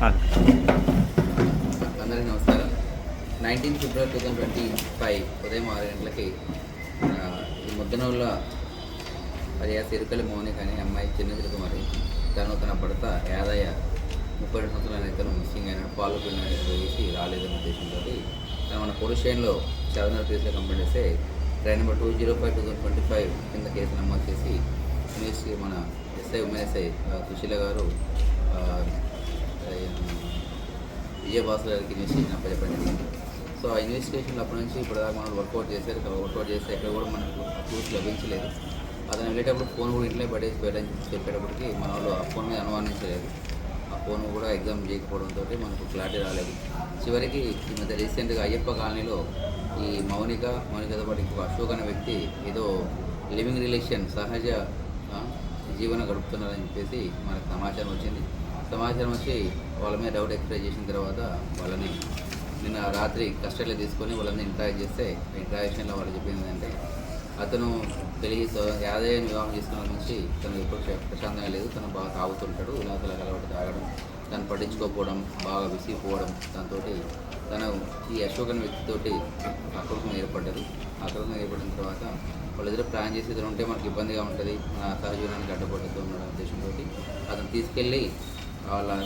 అందరికీ నమస్కారం. 19 ఫిబ్రవరి 2025 ఉదయం 6 గంటలకి ఈ ముద్దనూరులో alias ఇరుకలి మౌనిక అనే అమ్మాయి చిన్న తిరుగుమరి తన భర్త యాదయ్య 32 సంవత్సరాల ఇతను మిస్సింగ్ అయిన పాలు వేసి రాలేదన్న ఉద్దేశంతో మన పోలీస్ స్టేషన్లో 7 కేసులో కంప్లైంట్ చేస్తే ట్రైన్ నెంబర్ 205/2025 కింద కేసు నమోదు చేసి యూనివర్సిటీ మన ఉమెన్ ఎస్ఐ సుశీల గారు విజయభాస్కర్ గారికి ఇన్వెస్టిగేషన్ అప్పచెప్పడం జరిగింది. సో ఆ ఇన్వెస్టిగేషన్లో అప్పటి నుంచి ఇప్పటిదాకా మనం వర్కౌట్ చేస్తే ఎక్కడ కూడా మనకు ప్రూఫ్ లభించలేదు. అతను వెళ్ళేటప్పుడు ఫోన్ కూడా ఇంట్లో పడేసి వెళ్ళని చెప్పేటప్పటికి మన వాళ్ళు ఆ ఫోన్ మీద అనుమానించలేదు. ఆ ఫోన్ కూడా ఎగ్జామ్ చేయకపోవడంతో మనకు క్లారిటీ రాలేదు. చివరికి ఈ మధ్య రీసెంట్గా అయ్యప్ప కాలనీలో ఈ మౌనికతో పాటు ఇంకొక అశోక్ అనే వ్యక్తి ఏదో లివింగ్ రిలేషన్ సహజ జీవనం గడుపుతున్నారని చెప్పేసి మనకు సమాచారం వచ్చింది. సమాచారం వచ్చి వాళ్ళ మీద డౌట్ ఎక్స్ప్రెస్ చేసిన తర్వాత వాళ్ళని నిన్న రాత్రి కస్టడీలో తీసుకొని వాళ్ళని ఇంటరాక్ట్ చేస్తే ఇంటరాక్షన్లో వాళ్ళు చెప్పింది ఏంటంటే అతను యాదయ్యని వివాహం చేసుకున్న నుంచి తను ఎప్పుడు ప్రశాంతంగా లేదు, తను బాగా తాగుతుంటాడు, ఇలా అలవాటు తాగడం, తను పట్టించుకోకపోవడం, బాగా విసిగిపోవడం, దాంతో తను ఈ అశోక్ అనే వ్యక్తితోటి అక్రమం ఏర్పడ్డది. అక్రమం ఏర్పడిన తర్వాత వాళ్ళిద్దరూ ప్లాన్ చేసి ఇద్దరు ఉంటే మనకు ఇబ్బందిగా ఉంటుంది, మన సహజీవనానికి అడ్డపడుతూ ఉండడం ఉద్దేశంతో అతను తీసుకెళ్ళి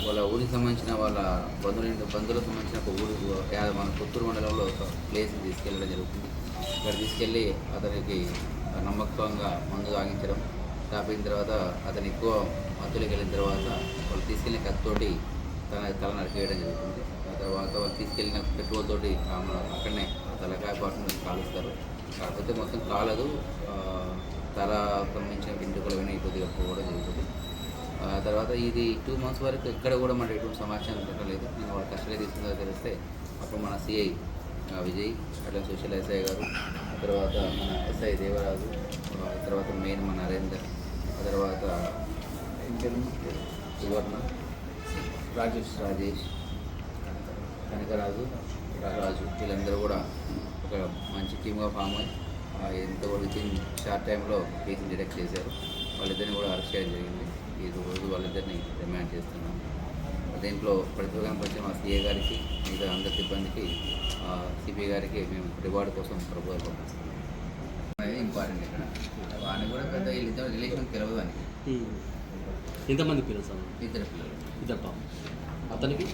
వాళ్ళ ఊరికి సంబంధించిన వాళ్ళ బంధువులకు సంబంధించిన ఒక ఊరు మన పుత్తూరు మండలంలో ఒక ప్లేస్ తీసుకెళ్ళడం జరుగుతుంది. ఇక్కడ తీసుకెళ్ళి అతనికి నమ్మకంగా మందు తాగించడం, తాపిన తర్వాత అతను ఎక్కువ మత్తులోకి వెళ్ళిన తర్వాత వాళ్ళు తీసుకెళ్ళిన కత్తితోటి తల నరికేయడం జరుగుతుంది. ఆ తర్వాత వాళ్ళు తీసుకెళ్ళిన పెట్రోల్ తోటి అక్కడనే తలకాయ పాటు కాలుస్తారు. కాకపోతే మొత్తం కాలదు, తల సంబంధించిన వెంట్రుకలు విని కొద్దిగా పోవడం జరుగుతుంది. తర్వాత ఇది 2 months వరకు ఎక్కడ కూడా మన ఎటువంటి సమాచారం ఉండలేదు. నేను వాళ్ళ కస్టడీ తీసుకుందో తెలిస్తే అప్పుడు మన సిఐ విజయ్, అట్లా సోషల్ ఎస్ఐ గారు, తర్వాత మన ఎస్ఐ దేవరాజు, తర్వాత మెయిన్ మన నరేందర్, ఆ తర్వాత సువర్ణ, రాజేష్, కనకరాజు, వీళ్ళందరూ కూడా ఒక మంచి టీమ్గా ఫామ్ అయ్యి ఎంతో వితిన్ షార్ట్ టైంలో కేసుని డిటెక్ట్ చేశారు. వాళ్ళిద్దరిని కూడా అరెస్ట్ చేయడం జరిగింది. ఈ రోజు వాళ్ళిద్దరిని రిమాండ్ చేస్తున్నాం. దీంట్లో ప్రతిభాగం వచ్చి మా సిఏ గారికి, మిగతా అందరి సిబ్బందికి, సిపిఐ గారికి మేము రివార్డు కోసం ప్రపోజల్ పంపిస్తున్నాం. అనేది ఇంపార్టెంట్. ఇక్కడ వాడిని కూడా పెద్ద వీళ్ళిద్దరు రిలేషన్ తెలియదు అని. ఎంతమంది పిల్లలు సార్? 2 పిల్లలు. 2 పాప. అతనికి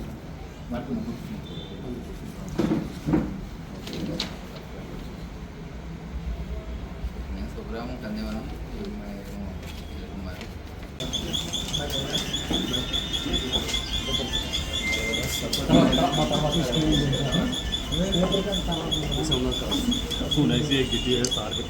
నేను సుబ్రహ్మణ్యం కందేవనం కుమార్. सुना से एक गिटी है सार के